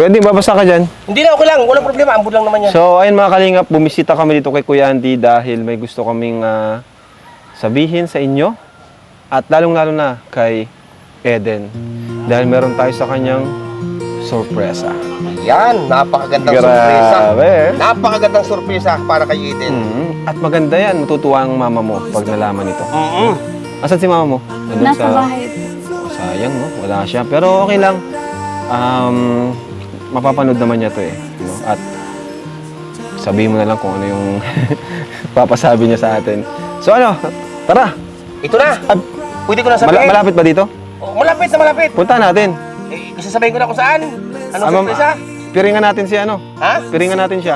Pwede, babasa ka dyan. Hindi na, okay lang. Walang problema. Ambod lang naman yan. So, ayun mga kalingap, bumisita kami dito kay Kuya Andy dahil may gusto kaming sabihin sa inyo at lalong-lalo na kay Eden dahil meron tayo sa kanyang sorpresa. Yan, napakagandang sorpresa. Grabe. Napakagandang sorpresa para kay Eden. At maganda yan, matutuwa ang mama mo pag nalaman ito. Asan si mama mo? Nandun Nasa bahay. Oh, sayang, no? Wala siya. Pero okay lang. Mapapanood naman niya to eh. No? At sabihin mo na lang kung ano yung papasabi niya sa atin. So ano, tara. Ito na. Pwede ko na sabihin. Malapit ba dito? Oh, malapit na malapit. Punta natin. Isasabihin ko na kung saan. Anong sorpresa? Piringan natin si ano? Ha? Piringan natin siya.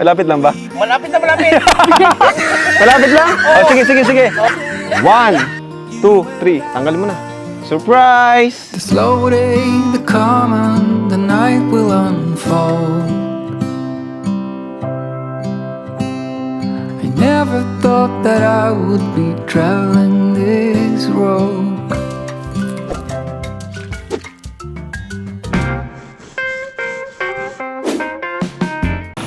Malapit lang ba? Malapit na malapit. Malapit lang? Oh, sige. 1, 2, 3. Tanggalin mo na. Surprise! The slow day, the calm, and the night will unfold. I never thought that I would be traveling this road.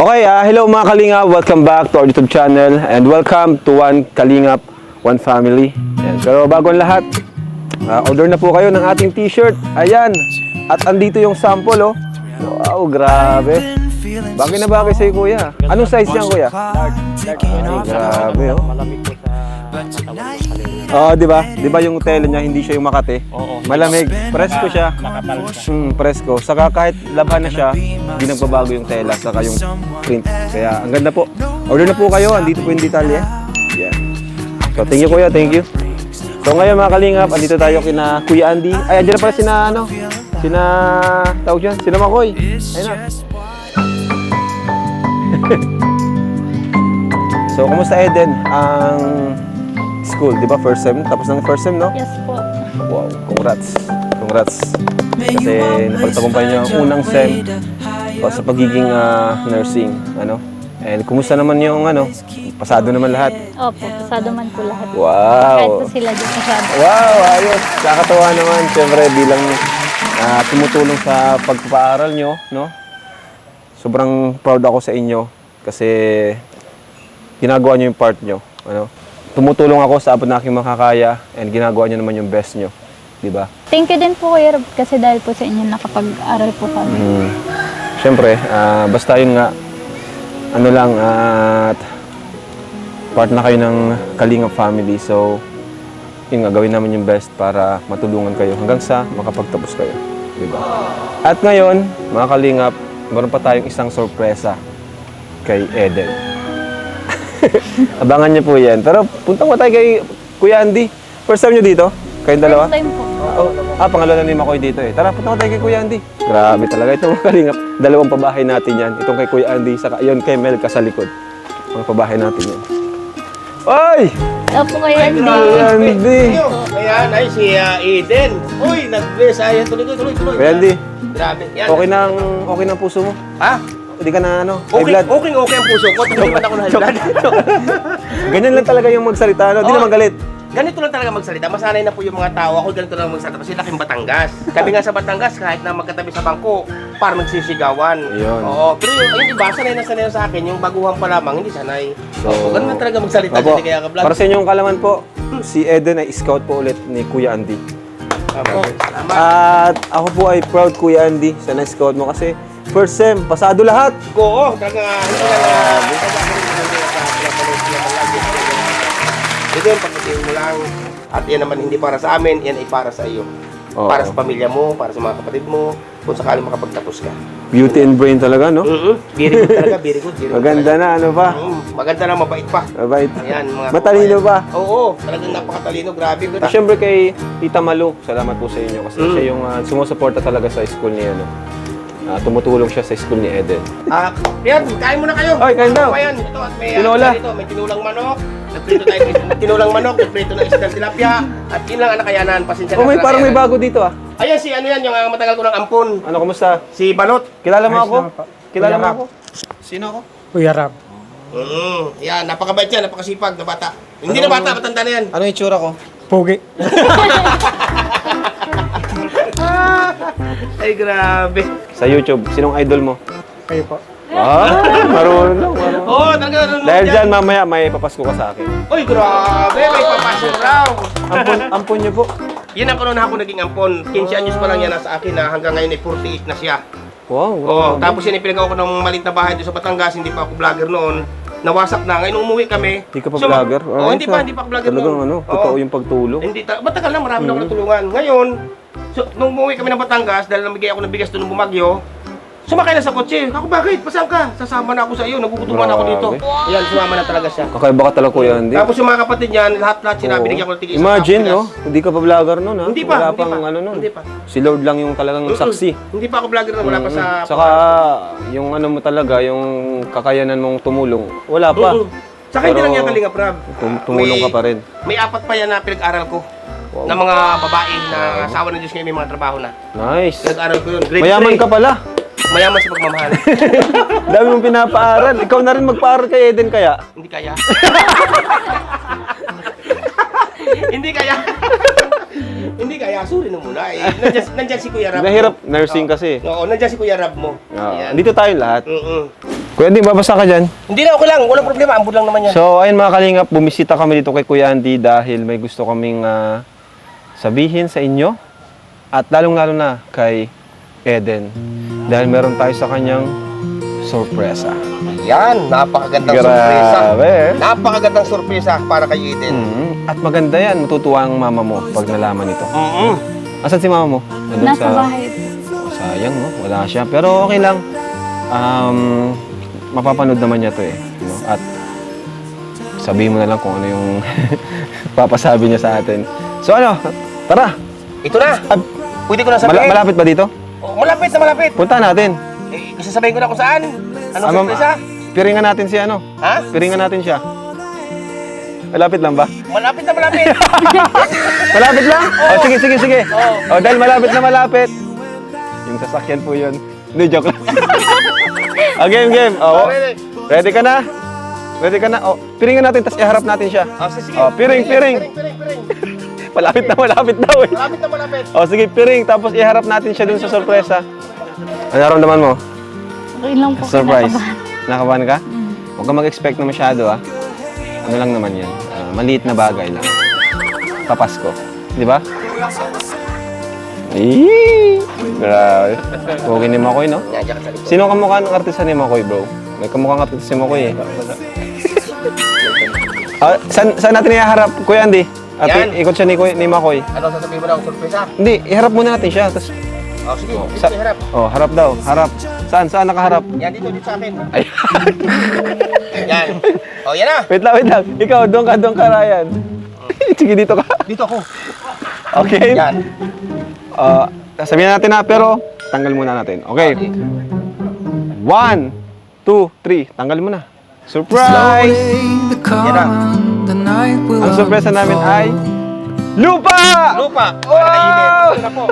Okay, hello mga Kalingap. Welcome back to our YouTube channel and welcome to One Kalingap, One Family. Ayan. Pero bago ang lahat, order na po kayo ng ating t-shirt. Ayan. At andito yung sample, oh. Wow, grabe. Bagay na bagay sa'yo, kuya. Anong size niyan, kuya? Ay, grabe, oh. Oo, di ba? Di ba yung tela niya, hindi siya yung Makati? Oo. Malamig. Presko siya. Presko. Saka kahit laban na siya, hindi nagbabago yung tela, saka yung print. Kaya, ang ganda po. Order na po kayo. Andito po yung detalye. Yeah. So, thank you, kuya. Thank you. So, ngayon mga Kalingap, andito tayo kina Kuya Andy. Ay, andyan na pala sina, tawag dyan, sina Makoy. Ayun na. So, kumusta Eden? Ang school, di ba? First sem? Tapos ng first sem, no? Yes po. Wow, congrats. Kasi napagtagumpay niyo ang unang sem sa pagiging nursing, ano? And kumusta naman yung pasado naman lahat? Opo, pasado man po lahat. Wow. Kahit po sila dito masyado. Wow, ayos. Nakakatuwa naman. Siyempre, bilang tumutulong sa pagpapaaral nyo, no? Sobrang proud ako sa inyo kasi ginagawa nyo yung part nyo, ano? Tumutulong ako sa abot na aking makakaya and ginagawa nyo naman yung best nyo. Di ba? Thank you din po Kuya Rob kasi dahil po sa inyo nakapag-aral po kami. Siyempre, basta yun nga, ano lang, at part na kayo ng Kalingap family. So, yun nga, gawin namin yung best para matulungan kayo hanggang sa makapagtapos kayo. Di ba? At ngayon, mga Kalingap, meron pa tayong isang sorpresa kay Eden. Abangan niyo po yan. Pero punta mo tayo kay Kuya Andy. First time niyo dito? Kayong dalawa? First time po. Pangalawa na ni Makoy dito eh. Tara, punta mo tayo kay Kuya Andy. Grabe talaga. Ito mga Kalingap. Dalawang pabahay natin yan. Itong kay Kuya Andy, saka yun kay Melka sa likod. Mga pabahay natin yan. Oy! Opo Kuya Andy. Kuya Andy! Ayan, ay si Eden. Uy, nag-bless. Ayan, tuloy. Kuya Andy, Grabe. Yan. okay na ang puso mo? Ha? Hindi ka na high Okay, blood? okay ang puso ko. Hindi man ako na high blood. Ganyan lang talaga yung magsalita, no? Di Oo. naman galit. Ganito lang talaga magsalita. Masanay na po yung mga tao. Ako ganito lang magsalita kasi laking Batangas. Kami nga sa Batangas, kahit na magkatabi sa bangko, parang nagsisigawan. Ayun. Oo. Pero yung iba, sanay na sa akin. Yung baguhan pa lamang, hindi sanay. So, ganun lang talaga magsalita. Opo, Hindi kaya ka-vlog. para sa inyong kalaman po, si Eden ay scout po ulit ni Kuya Andy. Opo. Salamat. At ako po ay proud Kuya Andy sa na-scout mo kasi first sem, pasado lahat. Oo, talaga hindi ito yung pagdating mo lang. At yan naman hindi para sa amin, yan ay para sa iyo. Oo. Para sa pamilya mo, para sa mga kapatid mo, kung sakaling makapagtapos ka. Beauty and brain talaga, no? Very good talaga, very good. Maganda na, ano pa? Maganda na, mabait pa. Mabait. Ayan, mga Matalino kababayan. pa. Oo, talagang napakatalino, grabe. At syempre kay Tita Malu, salamat po sa inyo kasi siya yung sumusuporta talaga sa school ni tumutulong siya sa school ni Eden. Yan, kain muna kayo. Oy, kain daw. Ayan, ito at may Tinola. Ito, may tinulang manok. Nagprito tayo ng tinulang manok, nagprito ng isdang tilapia. At yun lang ang nakayanan, pasensya na. Parang may bago dito ah. Ayan si ano yan, yung matagal ko ng ampon. Ano, kumusta? Si Balot. Kilala mo ako? Kilala mo ako? Sino ako? Kuya Rab. Yan, napakabait yan, napakasipag na bata. Hindi na bata, matanda na yan. Ano yung itsura ko? Pogi. Ay, grabe. Sa YouTube, sinong idol mo? Kayo po. Marunong. Oo, talaga. Dahil dyan, mamaya may papasko ka sa akin. Uy, grabe. May papasok raw. Ampon niyo po. Yan ang kanon ako naging ampon. 15 anyos pa lang yan nasa akin na hanggang ngayon ay 48 na siya. Wow, Oo, tapos yan pinagawa ko ng maliit na bahay doon sa Batangas. Hindi pa ako vlogger noon. Nawasak na. Ngayon umuwi kami. Hindi ka pa vlogger? Oo, hindi pa ako vlogger Talagang noon. totoo yung pagtulong. Hindi, matagal lang, marami na ako natulungan. Ngayon, nung umuwi kami ng Batangas, dahil namigay ako ng bigas doon ng bumagyo, sumakay na sa kotse. Ako, bakit? Pasang ka? Sasama na ako sa iyo. Nagugutuman ako dito. Grabe. Ayan, sumama na talaga siya. Kakaiba ka talaga, Kuya Andy. Tapos yung mga kapatid niyan, lahat sinabi, binigyan ko ng tigil. Imagine, no? Hindi ka pa vlogger noon, ha? Hindi pa, Wala hindi pang pa. ano noon. Hindi pa. Si Lord lang yung talagang saksi. Hindi pa ako vlogger na, wala pa sa... Saka, yung ano mo talaga, yung kakayanan mong tumulong, wala pa. Saka hindi Pero, lang yan Kalinga Prab. Tumulong ka pa rin. May 4 pa yan na pinag-aral ko. Na mga babae na asawa ng Diyos ngayon may mga trabaho na. Nice. Pinag-aral ko yun. Grade Mayaman 3. ka pala. Mayaman sa pagmamahal. Dami mong pinapaaral. Ikaw na rin magpaaral kay Eden kaya. Hindi kaya. Hindi kaya. Hindi kaya. Sorry na muna. Nandyan si Kuya Rab. Nahirap nursing kasi. Oo, nandyan si Kuya Rab mo. Ayan. Dito tayo lahat. Mm-mm. Kuya Andy, babasa ka dyan. Hindi na, okay lang. Walang problema. Ambod lang naman yan. So, ayun mga kalingap, bumisita kami dito kay Kuya Andy dahil may gusto kaming sabihin sa inyo at lalong-lalo na kay Eden dahil meron tayo sa kanyang sorpresa. Yan. Napakagandang sorpresa. Grabe. Napakagandang sorpresa para kay Eden. At maganda yan, matutuwa ang mama mo pag nalaman ito. Mm-mm. Asan si mama mo? Nandun Nasa bahay. Oh, sayang, no? Wala siya. Pero okay lang. Mapapanood naman niya to eh. No? At sabihin mo na lang kung ano yung papasabi niya sa atin. So ano, tara. Ito na. Pwede ko na sabihin. Malapit ba dito? Oh, malapit na malapit. Punta natin. Isasabihin ko na kung saan. Anong sorpresa? Piringan natin si ano? Ha? Piringan natin siya. Malapit lang ba? Malapit na malapit. Malapit lang? Oh, sige. Oo. Oh, dahil malapit na malapit. Yung sasakyan po yun. Hindi, joke lang. Game. Oh, ready ka na? Ready ka na? Oh, piringan natin, tapos iharap natin siya. Sige. Oh, piring. Piring. Malapit daw eh. Malapit na malapit. Oh, sige, piring. Tapos iharap natin siya dun sa sorpresa. Ano naramdaman mo? Okay lang po. Surprise. kinakabahan. Nakabahan ka? Huwag ka mag-expect na masyado, ah. Ano lang naman yan. Maliit na bagay lang. Papasko. Di ba? Grabe. Pogi ni Makoy, no? Yan, dyan ka sa likod. Sino kamukha ng artista ni Makoy, bro? May kamukhang artista si Makoy, eh. Saan natin iharap, Kuya Andy? At Yan. ikot siya ni Makoy. Ano sasabihin mo na akong sorpresa? Hindi, iharap muna natin siya. Tapos, Sige. Dito sa- harap. harap daw. Harap. Saan nakaharap? Yan, dito sa akin. Ay, Yan. Yan na. wait lang. Ikaw, doon ka, Ryan. Sige, dito ka. Dito ako. Okay? Yan. Sabihin natin na, pero tanggal muna natin. Okay. 1, 2, 3. Tanggal mo na. Surprise! Slowly becoming the night will Ang sorpresa namin ay lupa! Lupa. Wow! Ito na po.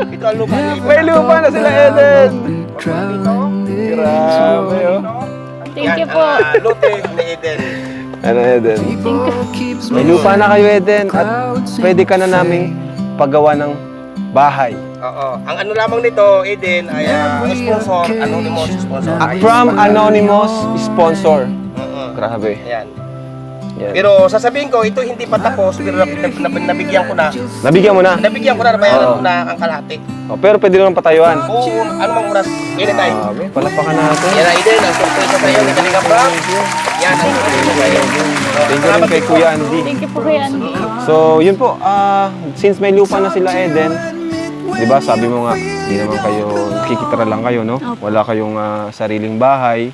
Ito ang lupa. May lupa na sila, Eden! traveling this Grabe, oh. Thank you po. Lote ni Eden. Ano, Eden? keeps May me lupa na kayo, Eden. At pwede ka na naming paggawa ng bahay. Oo. Ang ano lamang nito, Eden, ay ang sponsor, anonymous sponsor. From anonymous sponsor. Oo. Grabe. Ayan. Yan. Pero sasabihin ko, ito hindi pa tapos, pero nabigyan ko na. Nabigyan mo na. Nabigyan ko na, nabayaran Oo. ko na ang kalahati. Oh, pero pwede naman patayuan. Kung ano mang oras, anytime. Grabe, palapakan natin. Yan na, Eden, ang surprise sa iyo, ni Kalinga Prab. Yan, ang surprise sa iyo. Thank you rin kay Kuya Andy. Thank you po Kuya Andy. So, yun po. Since may lupa na sila, Eden, di ba, sabi mo nga, di naman kayo, kikitara lang kayo, no? Wala kayong sariling bahay.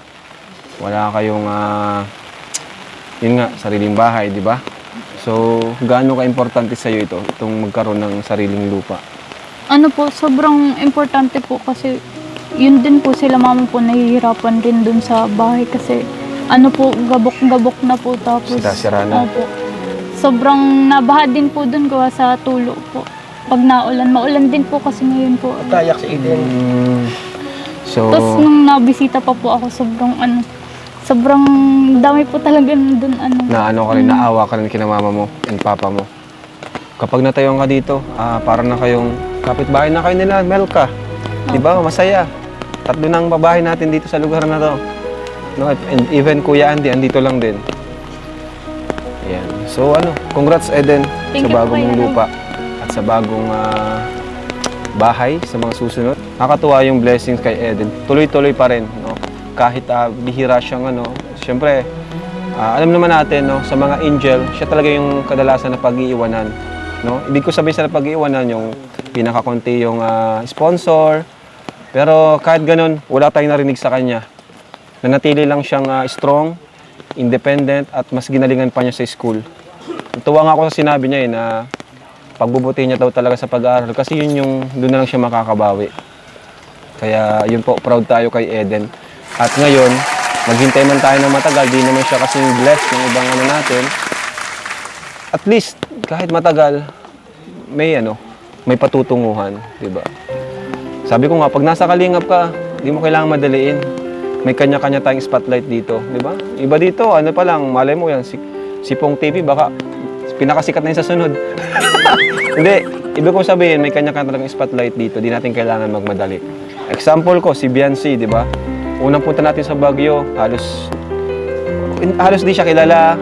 Wala kayong, yun nga, sariling bahay, di ba? So, gaano ka-importante sa'yo ito, itong magkaroon ng sariling lupa? Ano po, sobrang importante po kasi yun din po sila mama po nahihirapan din dun sa bahay kasi ano po, gabok-gabok na po tapos Sira-sira na. Opo. Sobrang nabaha din po dun gawa sa tulo po. Pag naulan, maulan din po kasi ngayon po. Tayak si Eden. So, Tapos nung nabisita pa po ako, sobrang dami po talaga dun na ano ka rin, naawa ka rin kina mama mo and papa mo. Kapag natayon ka dito, para na kayong kapitbahay na kayo nila, Melka. Di ba? Masaya. 3 na ang babae natin dito sa lugar na to. No, and even Kuya Andy, andito lang din. Yan. So congrats Eden Thank sa you, bagong Kuya. lupa at sa bagong bahay sa mga susunod. Nakakatuwa yung blessings kay Eden. Tuloy-tuloy pa rin, no? Kahit bihira siyang syempre, alam naman natin, no, sa mga angel, siya talaga yung kadalasan na pag-iiwanan, no? Ibig ko sabihin sa pag-iiwanan yung pinakakonti yung sponsor. Pero kahit ganun, wala tayong narinig sa kanya. Nanatili lang siyang strong, independent, at mas ginalingan pa niya sa school. Natuwa nga ako sa sinabi niya na pagbubutihin niya daw talaga sa pag-aaral kasi yun yung doon na lang siya makakabawi. Kaya yun po, proud tayo kay Eden. At ngayon, maghintay man tayo ng matagal, di naman siya kasing blessed ng ibang natin. At least, kahit matagal, may patutunguhan, di ba? Sabi ko nga, pag nasa kalingap ka, di mo kailangan madaliin. May kanya-kanya tayong spotlight dito, di ba? Iba dito, pa lang, malay mo yan, si Pong TV, baka pinakasikat na yun sa sunod. Hindi, ibig kong sabihin, may kanya-kanya talagang spotlight dito, di natin kailangan magmadali. Example ko, si Biancy, di ba? Unang punta natin sa Baguio, halos di siya kilala.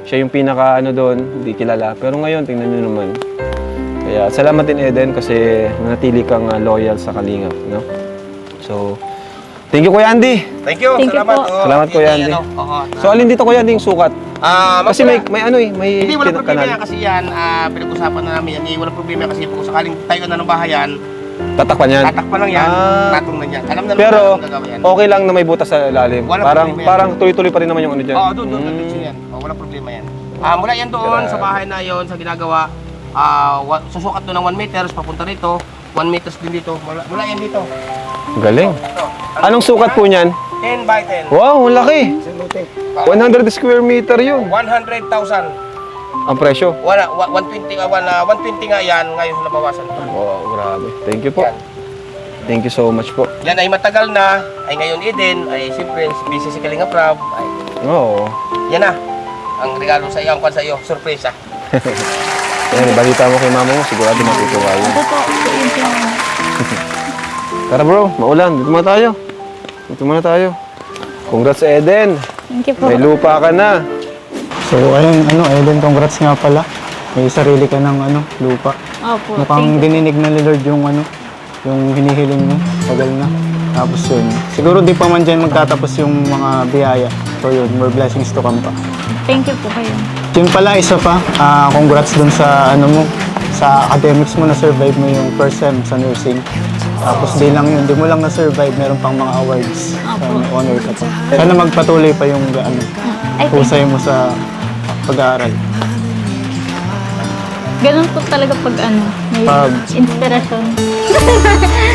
Siya yung pinaka doon, di kilala. Pero ngayon, tingnan nyo naman. Kaya salamat din Eden kasi nanatili kang loyal sa Kalingap, no? So, thank you Kuya Andy. Thank you. Thank you Salamat. po. Salamat, Kuya Andy. So, alin dito Kuya Andy yung sukat? Kasi may Hindi, walang problema kanal. yan kasi yan, pinag-usapan na namin yan. Walang problema kasi kung sakaling tayo na ng bahayan, Tatakpan yan. tatakpan lang yan, patong na yan. Alam na Pero, naman ang gagawin yan. okay lang na may butas sa ilalim. Walang Parang problema yan. parang tuloy-tuloy pa rin naman yung dyan. Oo, doon yan. Walang problema yan. Mula yan doon sa bahay na yon sa ginagawa, susukat doon ng 1 meters, papunta rito, 1 meters din dito, mula yan dito. Galing. Anong sukat po niyan? 10 by 10. Wow, ang laki. 100 square meter yun. 100,000. Ang presyo. 120 nga yan, ngayon nabawasan pa. Wow, grabe. Thank you po. Yan. Thank you so much po. Yan ay matagal na, ay ngayon Eden, ay siyempre busy si Kalinga Prab, ay Oo. yan na. Ang regalo sa iyo, ang kwan sa iyo, surprise ah. Yan, balita mo kay mama mo, sigurado matutuwa yun. Ito po, yun po. Tara bro, maulan. Dito muna tayo. Dito muna tayo. Congrats Eden. Thank you po. May lupa ka na. So ayun, Eden, congrats nga pala. May sarili ka ng lupa. Opo, Mukhang thank you. dininig na ni Lord yung yung hinihiling mo. Tagal na. Tapos yun. Siguro di pa man dyan magtatapos yung mga biyaya. So yun, more blessings to come pa. Thank you po kayo. Yun pala, isa pa. Congrats dun sa mo, sa academics mo, na-survive mo yung first sem sa nursing. Tapos di lang yun, di mo lang na-survive, meron pang mga awards. Opo. May honor ka pa. Sana magpatuloy pa yung Ay, thank husay mo sa pag-aaral. Ganun po talaga pag may Pag- inspirasyon.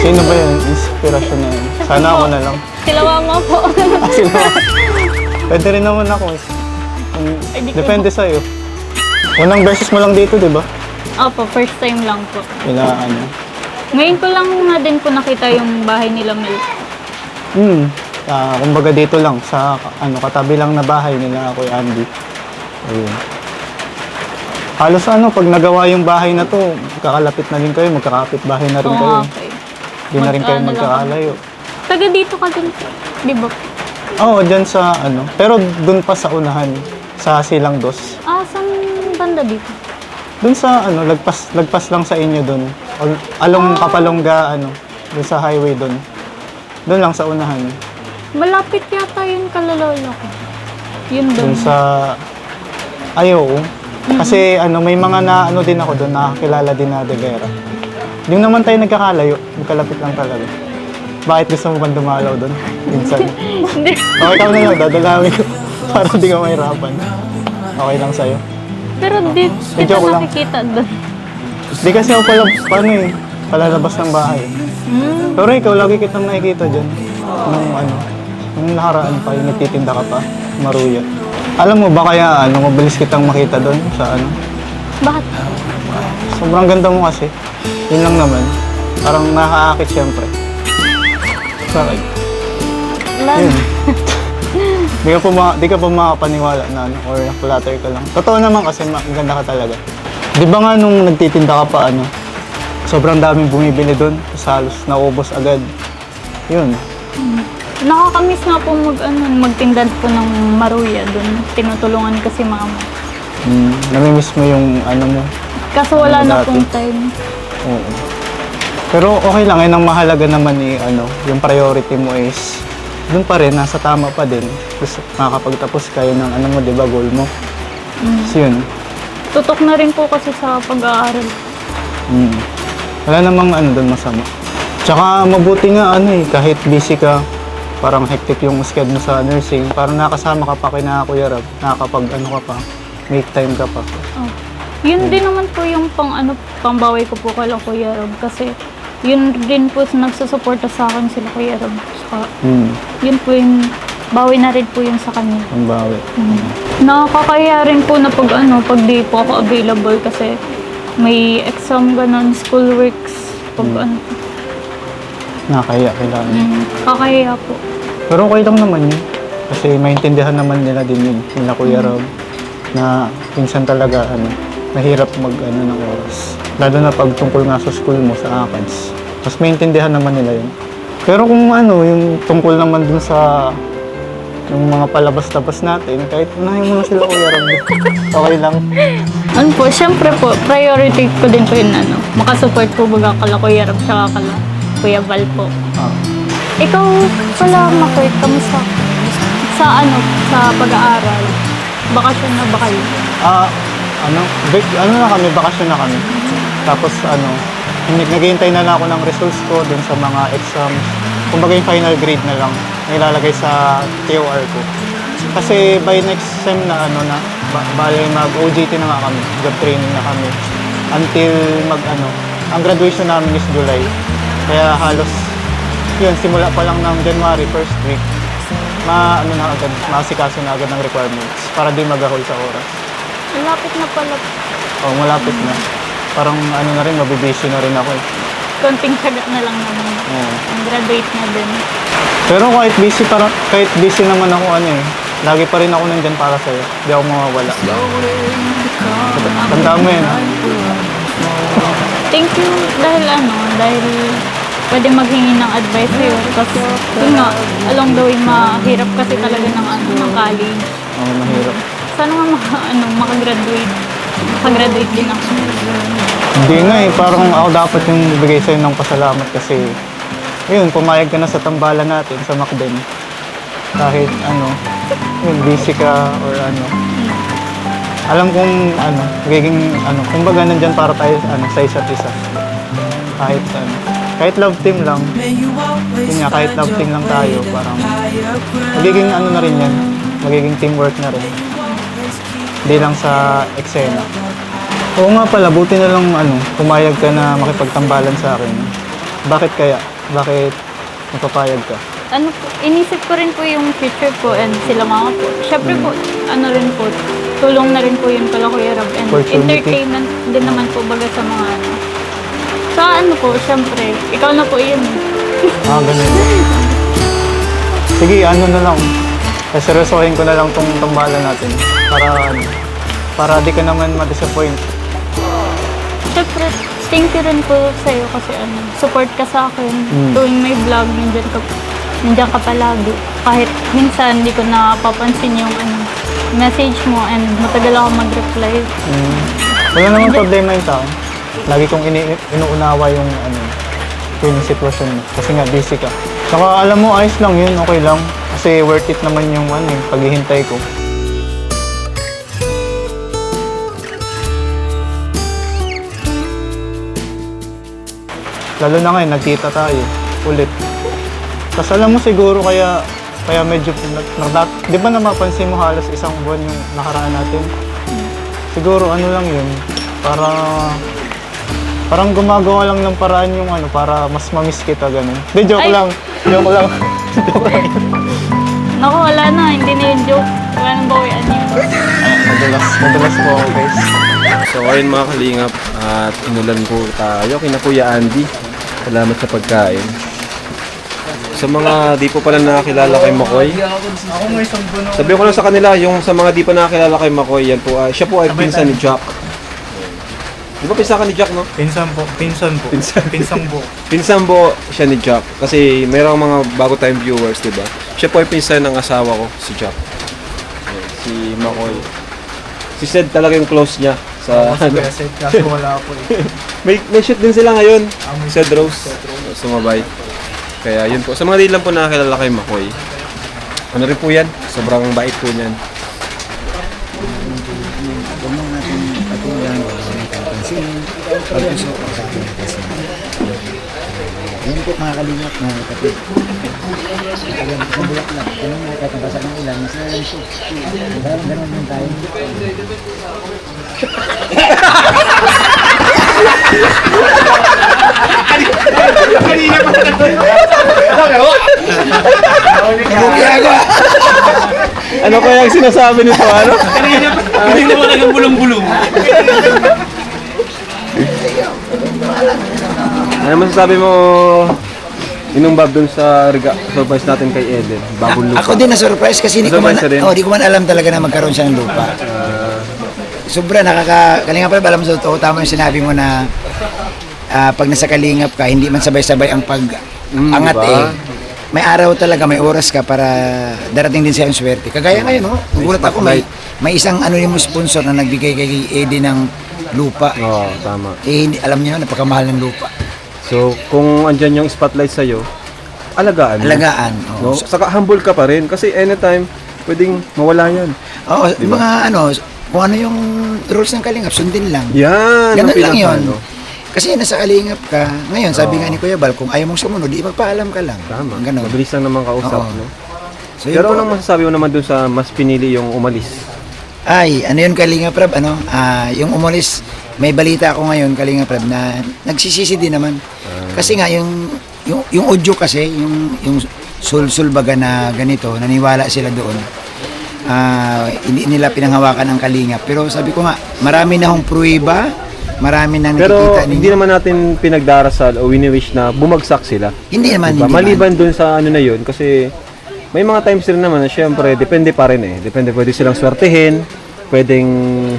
Sino ba yun? Inspirasyon na yun. Sana ako na lang. Sila mama po. Sino? Pwede rin naman ako. Ay, di ko Depende sa'yo. Unang beses mo lang dito, di ba? Opo, first time lang po. Ngayon ko lang nga din po nakita yung bahay nila Mel. Kumbaga dito lang, sa katabi lang na bahay nila ako, Andy. Ayun. Halos pag nagawa yung bahay na to, magkakalapit na rin kayo, magkakapit bahay na rin Oo kayo. nga po eh. Hindi na rin kayo Mag-ano lang magkakalayo. Taga dito ka din po. Di ba? Oo, dyan sa pero dun pa sa unahan, sa Silang Dos. Saan banda dito? Dun sa lagpas lang sa inyo dun. Along Kapalongga, dun sa highway dun. Dun lang sa unahan. Malapit yata yun kalalolo ko. Yun doon. Dun sa Kasi may mga din ako doon, nakakilala din na De Vera. Yung naman tayo nagkakalayo, magkalapit lang talaga. Bakit gusto mo bang dumalaw doon? Minsan. Hindi. Okay, ikaw na lang, dadalawin ko. Para di ka mahirapan. Okay lang sa'yo. Pero di kita joke lang. nakikita doon. Di kasi ako palalabas ng bahay. Pero ikaw, lagi kitang nakikita dyan. Nung nakaraan pa, yung nagtitinda ka pa, maruya. Alam mo ba kaya mabilis kitang makita doon sa Bakit? Sobrang ganda mo kasi. Yun lang naman. Parang nakakaakit siyempre. Bakit? Lan. Yun. Di ka pa makapaniwala na or flatter ka lang. Totoo naman kasi maganda ka talaga. Di ba nga nung nagtitinda ka pa sa sobrang daming bumibili doon. Tapos halos naubos agad. Yun. Nakakamiss nga po magtinda po ng maruya doon. Tinutulungan kasi mama. Namimiss mo yung ano mo. Kaso wala na Dati. pong time. Oo. Pero okay lang, ang mahalaga naman yung priority mo is doon pa rin, nasa tama pa din. Tapos makakapagtapos kayo ng ano mo, di ba, goal mo. So yun. Tutok na rin po kasi sa pag-aaral. Wala namang doon masama. Tsaka mabuti nga kahit busy ka, parang hectic yung schedule mo sa nursing, parang nakasama ka pa kina Kuya Rab, nakakapag ka pa, make time ka pa. Oh. Yun din naman po yung pambawi ko po kay Kuya Rob kasi yun din po nagsusuporta sa akin sila Kuya Rob. Saka, yun po yung bawi na rin po yun sa kanila. Ang bawi. Nakakakaya rin po na pag di po ako available kasi may exam ganon, school works, Nakakaya kailangan. Kakaya po. Pero okay lang naman yun. Kasi maintindihan naman nila din yun, nila Kuya Rob, na minsan talaga mahirap ng oras. Lalo na pag tungkol nga sa school mo, sa ACADS. Mas maintindihan naman nila yun. Pero kung yung tungkol naman dun sa yung mga palabas-labas natin, kahit unahin mo na sila Kuya Rob, okay lang. Ano po, syempre po, priority ko din po yun makasupport po baga kala Kuya Rob tsaka kala Kuya Val po. Ikaw pala, Makoy, kamusta? Sa pag-aaral? Bakasyon na ba kayo? Na kami, bakasyon na kami. Tapos naghihintay na lang ako ng results ko dun sa mga exams. Kumbaga yung final grade na lang, nilalagay sa TOR ko. Kasi by next sem na bale mag-OJT na nga kami, job training na kami. Until ang graduation namin is July. Kaya halos, yun, simula pa lang ng January, first week, maasikaso na agad ng requirements para di mag-ahol sa oras. Malapit na pala. Oo, malapit na. Parang na rin, mabibisyo na rin ako eh. Konting sagat na lang naman. Oo. Ang graduate na din. Pero kahit busy naman ako lagi pa rin ako nandyan para sa'yo. Di ako mawawala. Tandaan mo yun. Thank you dahil pwede maghingi ng advice sa'yo. Kasi yun nga, along the way, mahirap kasi talaga ng college. Oo, mahirap. Sana nga makagraduate. Makagraduate din ako. Hindi nga parang ako dapat yung bibigay sa'yo ng pasalamat kasi yun, pumayag ka na sa tambalan natin sa Macden. Kahit yun, busy ka or alam kong magiging kumbaga nandyan para tayo sa isa't isa. Kahit love team lang, yun nga, kahit love team lang tayo, parang magiging na rin yan, magiging teamwork na rin. Hindi lang sa eksena. Oo nga pala, buti na lang pumayag ka na makipagtambalan sa akin. Bakit kaya? Bakit napapayag ka? Inisip ko rin po yung future ko and sila mama po. Siyempre po, rin po, tulong na rin po yun kala Kuya Rob. And entertainment din naman po baga sa mga Sa po, siyempre, ikaw na po yun. Ganun. Sige, na lang. Seryosohin ko na lang tong tambalan natin. Para di ka naman ma-disappoint. Siyempre, thank you rin po sa'yo kasi support ka sa akin. Tuwing may vlog, nandiyan ka palagi. Kahit minsan, hindi ko napapansin yung message mo and matagal ako mag-reply. Wala namang problema yun sa akin. Lagi kong inuunawa yung sitwasyon mo. Kasi nga, busy ka. Saka alam mo, ayos lang yun, okay lang. Kasi worth it naman yung paghihintay ko. Lalo na ngayon, nagkita tayo ulit. Tapos alam mo siguro kaya medyo, di ba napapansin mo halos isang buwan yung nakaraan natin? Siguro lang yun, parang gumagawa lang ng paraan yung para mas mamiss kita, ganun. Di, joke lang. Joke lang. Naku, wala na. Hindi na yung joke. Wala nang bawian yun. Madalas po ako, guys. So ayun mga kalingap, at inulan po tayo kina Kuya Andy. Salamat sa pagkain. Sa mga di po pala nakakilala kay Makoy, sabihin ko lang sa kanila, yung sa mga di pa nakakilala kay Makoy, yan po, siya po ay pinsan ni Jack. Di ba pinsan ka ni Jack, no? Pinsan po. Pinsan. Pinsang po. Pinsan po siya ni Jack. Kasi mayroong mga bago tayong viewers, di ba? Siya po yung pinsan ng asawa ko, si Jack. Ayan, si Makoy. Si Sed talaga yung close niya. Sa, Kaso wala po eh. may shoot din sila ngayon. Sed Rose. Sumabay. Kaya yun po. Sa mga di lang po nakakilala kay Makoy. Ano rin po yan? Sobrang bait po niyan. Yan po mga kalingap, mga kapatid. Alam sa Bulaklak, ganun na kakabasa ng ulan, mas nalang po. Parang ganun din tayo. Kanina pa. Ano kaya ang sinasabi nito? Ano? Kanina pa lang bulong-bulong. Ano masasabi mo, Inong Bob, dun sa surprise natin kay Eden? Bagong lupa. Ako din na-surprise kasi di ko man, Surprise ka din? di ko man alam talaga na magkaroon siya ng lupa. Sobra Kalingap pa, alam mo sa totoo, tama yung sinabi mo na pag nasa Kalingap ka, hindi man sabay-sabay ang pag-angat diba? May araw talaga, may oras ka para darating din sa yung swerte. Kagaya ngayon, no? Nagulat ako, may isang anonymous sponsor na nagbigay kay Eddie ng lupa. Oo, tama. Eh, hindi, alam niyo na, napakamahal ng lupa. So, kung andyan yung spotlight sa'yo, alagaan mo. Alagaan. No? Oh. Saka humble ka pa rin kasi anytime, pwedeng mawala yan. Oo, mga kung ano yung rules ng Kalingap, sundin lang. Yan! ang Ganun lang pinaka, yun. no? Kasi nasa Kalingap ka. Ngayon, sabi nga ni Kuya Bal, kung ayaw mong sumunod, di magpaalam ka lang. Tama. Ganun. Mabilis lang naman kausap, Oo. no? So, yun Pero po. anong masasabi mo naman dun sa mas pinili yung umalis? Ay, ano yun Kalingap Rab, yung umalis, may balita ako ngayon Kalingap Rab na nagsisisi din naman. Kasi nga yung audio kasi, yung sul-sul baga na ganito, naniwala sila doon. Hindi nila pinanghawakan ang Kalingap. Pero sabi ko nga, marami na hong pruweba, marami nang Pero nakikita hindi naman natin pinagdarasal o wini-wish na bumagsak sila. Hindi naman, Diba? hindi Maliban dun sa ano na yun, kasi may mga times rin naman na syempre, depende pa rin eh. Depende, pwede silang swertehin, pwedeng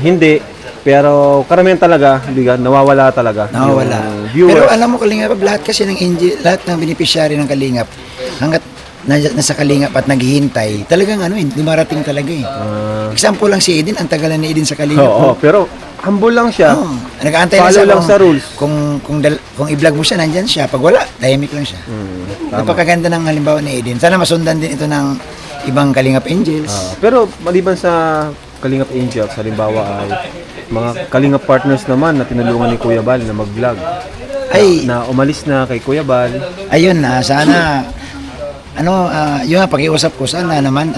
hindi. Pero karamihan talaga, nawawala talaga. Nawawala. Yung viewers. Pero alam mo Kalingap, lahat kasi ng lahat ng beneficiary ng Kalingap, hanggat nasa Kalingap at naghihintay, talagang dumarating talaga eh. Example lang si Eden, ang tagalan ni Eden sa Kalingap. Oo, pero humble lang siya. Oo, nag-aantay Follow lang kung- sa rules. Kung i-vlog mo siya, nandyan siya. Pag wala, tahimik lang siya. Tama. Napakaganda ng halimbawa ni Eden. Sana masundan din ito ng ibang Kalingap Angels. Pero maliban sa Kalingap Angels, halimbawa ay mga Kalingap partners naman na tinulungan ni Kuya Bal na mag-vlog. Ay, Na umalis na kay Kuya Bal. ayun sana yun nga, pakiusap ko sana naman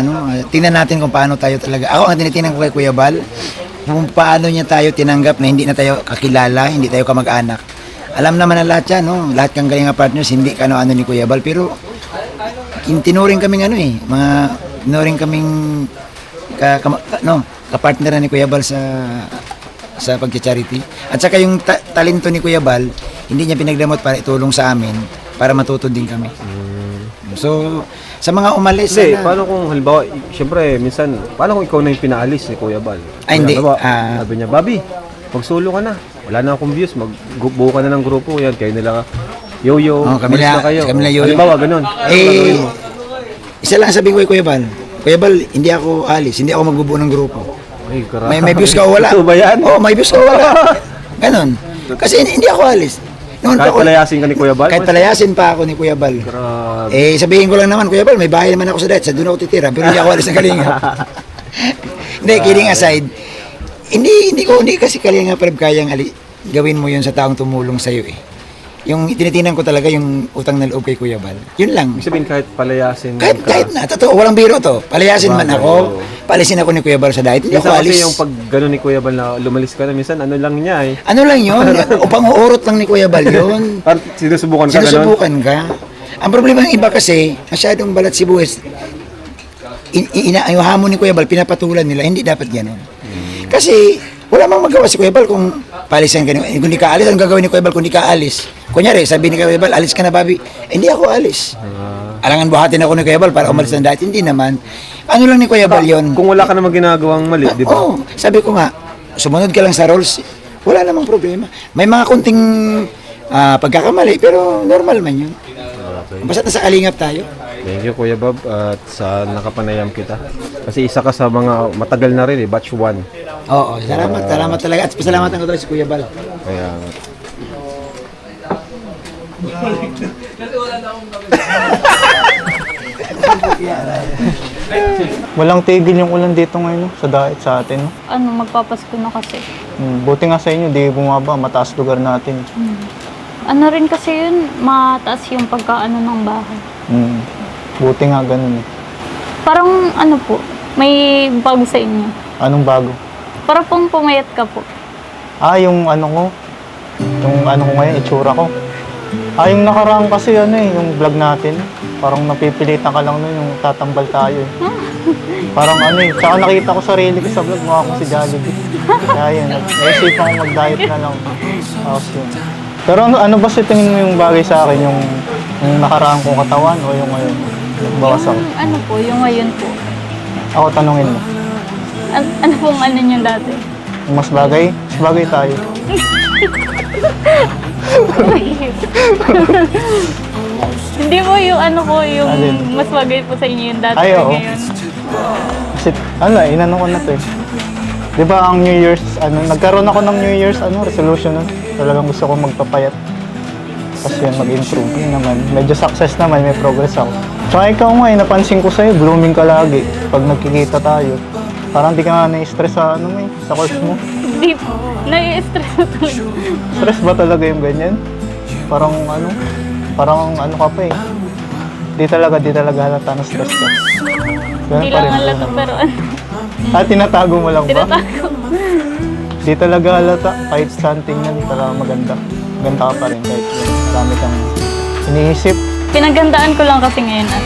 tingnan natin kung paano tayo talaga. Ako ang tinitingnan ko kay Kuya Bal, kung paano niya tayo tinanggap na hindi na tayo kakilala, hindi tayo kamag-anak. Alam naman na lahat yan, no? Lahat kang Kalingap partners, hindi ka ano ni Kuya Bal, pero tinuring kaming tinuring kaming kapartner ni Kuya Bal sa pagcha-charity. At saka yung talento ni Kuya Bal, hindi niya pinagdamot para itulong sa amin, para matuto din kami. So, sa mga umalis, Hindi, sana- paano kung halimbawa, syempre, minsan, paano kung ikaw na yung pinaalis ni Kuya Bal? Ay, hindi. Halimbawa, sabi niya, Bobby, magsulo ka na. Wala na akong views, magbuo ka na ng grupo. Yan, kayo nila, yo-yo, kami umalis na- na kayo. kami na yo-yo. Halimbawa, ganun. Isa lang sabihin ko kay Kuya Bal. Kuya Bal, hindi ako alis, hindi ako magbubuo ng grupo. Ay, grabe. May views ka o wala? Ito ba yan? Oo, may views ka o wala. Ganon. Kasi hindi ako alis. Noon Kahit pa ako- palayasin ka ni Kuya Bal? Kahit palayasin pa ako ni Kuya Bal. Grabe. Sabihin ko lang naman, Kuya Bal, may bahay naman ako sa Dutch, sa doon ako titira, pero hindi ako alis ng Kalingap. Hindi, kidding aside, hindi kasi Kalingap Rab kayang gawin mo yun sa taong tumulong sa'yo eh. Yung tinitinan ko talaga yung utang na loob kay Kuya Bal. Yun lang. Ibig sabihin, kahit palayasin Kahit na, totoo, walang biro to. Palayasin man ako, palisin ako ni Kuya Bal sa diet, hindi Minsan ako kasi alis. yung pag gano'n ni Kuya Bal na lumalis ka na, minsan ano lang niya eh. Ano lang yun? Upang uurot lang ni Kuya Bal yun. Parang sinusubukan ka gano'n? Sinusubukan ka. Ang problema ng iba kasi, masyadong balat si buwis. Yung hamon ni Kuya Bal, pinapatulan nila, hindi dapat gano'n. Kasi, wala mang magawa si Kuya Bal kung palisan ka. Kung di ka alis, anong gagawin ni Kuya Bal kung di ka alis? Kunyari, sabi ni Kuya Bal, alis ka na, Bobby. Hindi ako alis. Alangan buhatin ako ni Kuya Bal para umalis na dati. Hindi naman. Ano lang ni Kuya Bal yun? Kung wala ka namang ginagawang mali, di ba? Oo, sabi ko nga, sumunod ka lang sa rules. wala namang problema. May mga kunting pagkakamali, pero normal man yun. Basta nasa kalingap tayo. Thank you, Kuya Bob, at sa nakapanayam kita. Kasi isa ka sa mga matagal na rin batch 1. Oo, salamat talaga. At pasalamatan ko talaga si Kuya Bal. Kaya, Walang tigil yung ulan dito ngayon, no? Sa diet sa atin. No? Ano, magpapasko na kasi. Buti nga sa inyo, di bumaba, mataas lugar natin. Ano rin kasi yun, mataas yung pagkaano ng bahay. Buti nga ganun. Parang ano po, may bago sa inyo. Anong bago? Para pong pumayat ka po. Yung ano ko, ngayon, itsura ko. Yung nakaraan kasi yung vlog natin, parang napipilitan ka lang nun, yung tatambal tayo. Parang tsaka nakita ko sarili ko sa vlog, mukha ko si Jollibee. Kaya yun, naisipan ko mag-diet na lang. Tapos yun. Pero ano ba sa tingin mo yung bagay sa akin, yung nakaraan kong katawan o yung ngayon? Bawas ako. Yung ano po, yung ngayon po. Ako tanungin mo, Ano pong ano nyo dati? yung mas bagay? Mas bagay tayo. Hindi po yung ano ko, yung Alin? mas bagay po sa inyo yung dati Ay, oo. ngayon. Kasi, inano ko na to eh. Di ba ang New Year's, nagkaroon ako ng New Year's, resolution nun. Talagang gusto ko magpapayat. Tapos yun, mag-improve. Yun naman, medyo success naman, may progress ako. Tsaka ikaw nga, napansin ko sa'yo, blooming ka lagi. Pag nagkikita tayo, parang di ka nga na-stress sa, sa course mo. Hindi po, nai-stress na talaga. Stress ba talaga yung ganyan? Parang ka pa eh. Di talaga halata na stress ka. Ganun Hindi pa lang rin. halata pero ano, Tinatago mo lang ba? tinatago. Di talaga halata. Kahit something yan, talaga maganda. Maganda ka pa rin kahit yun. Marami kang iniisip. Pinagandaan ko lang kasi ngayon at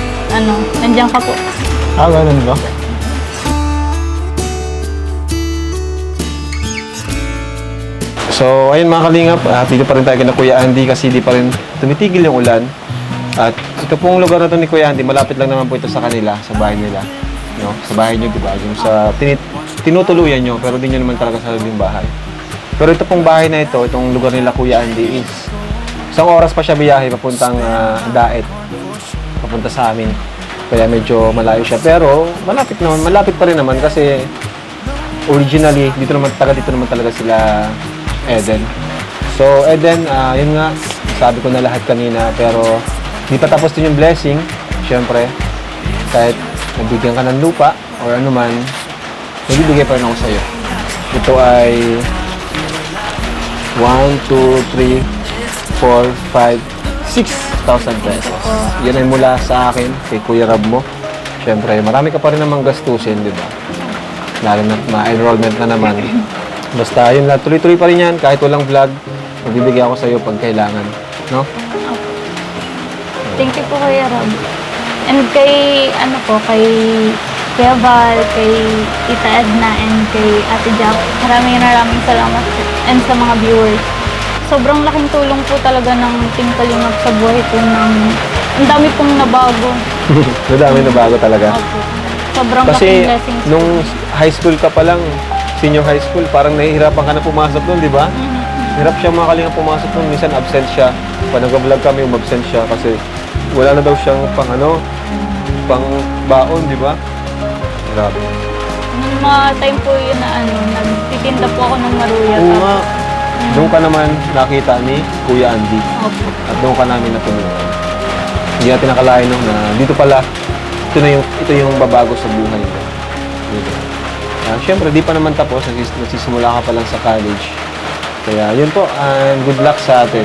nandiyan ka po. Ganun ba? so, ayun mga kalingap, dito pa rin tayo kina Kuya Andy kasi di pa rin tumitigil yung ulan. At ito pong lugar na to ni Kuya Andy, malapit lang naman po ito sa kanila, sa bahay nila. No? Sa bahay nyo, di ba? Yung sa tinutuluyan nyo, pero di nyo naman talaga sa yung bahay. Pero ito pong bahay na ito, itong lugar nila Kuya Andy is isang oras pa siya biyahe papuntang Daet, papunta sa amin. Kaya medyo malayo siya. Pero malapit pa rin naman kasi originally, dito naman talaga sila Eden. So Eden, yun nga, sabi ko na lahat kanina, pero di pa tapos din yung blessing. Siyempre, kahit nabigyan ka ng lupa or ano man, nagbibigay pa rin ako sa'yo. Ito ay 1, 2, 3, 4, 5, 6,000 pesos. Yan ay mula sa akin, kay Kuya Rab mo. Siyempre, marami ka pa rin namang gastusin, di ba? Lalo na ma-enrollment na naman. Basta, yun lang, tuloy-tuloy pa rin yan. Kahit walang vlog, magbibigay ako sa'yo pag kailangan. No? Thank you po Kuya Rob. And kay kay Kuya Val, kay Tita Edna, and kay Ate Jack, maraming salamat po. And sa mga viewers. Sobrang laking tulong po talaga ng Team Kalingap sa buhay po ang dami pong nabago. Madami na bago talaga. Opo. Sobrang Kasi laking blessings. nung high school ka pa lang, senior high school, parang nahihirapan ka na pumasok doon, di ba? Hirap siya mga kalingap pumasok doon. Minsan absent siya. Pag nag-vlog kami, umabsent siya kasi wala na daw siyang pang baon, di ba? Hirap. Nung mga time po yun na nagtitinda po ako ng maruya. Oo nga. Doon ka naman nakita ni Kuya Andy. Opo. At doon ka namin natulungan. Hindi natin nakalain no, na dito pala, ito yung babago sa buhay mo. Diba? Siyempre, di pa naman tapos. Nagsisimula ka pa lang sa college. Kaya yun po, good luck sa atin.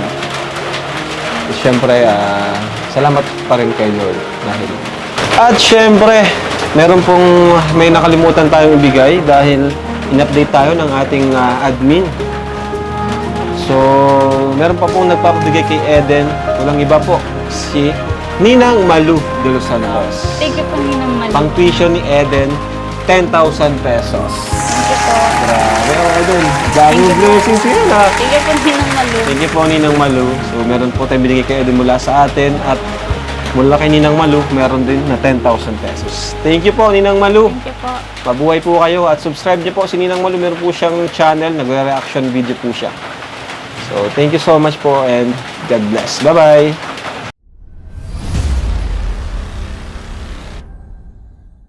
Siyempre, salamat pa rin kay Lord. At siyempre, may nakalimutan tayong ibigay dahil in-update tayo ng ating admin. So, meron pa pong nagpapabigay kay Eden. Walang iba po, si Ninang Malu de Los Santos. Thank you po Ninang Malu. Pang tuition ni Eden, 10,000 pesos. Thank you po. Grabe, okay dun. Daming blessings yun ha. Thank you po Ninang Malu. Thank you po Ninang Malu. So, meron po tayong binigay kay Eden mula sa atin. At Mula kay Ninang Malu, meron din na 10,000 pesos. Thank you po, Ninang Malu. Thank you po. Mabuhay po kayo at subscribe niyo po si Ninang Malu. Meron po siyang channel, nagre-reaction video po siya. So, thank you so much po and God bless. Bye-bye!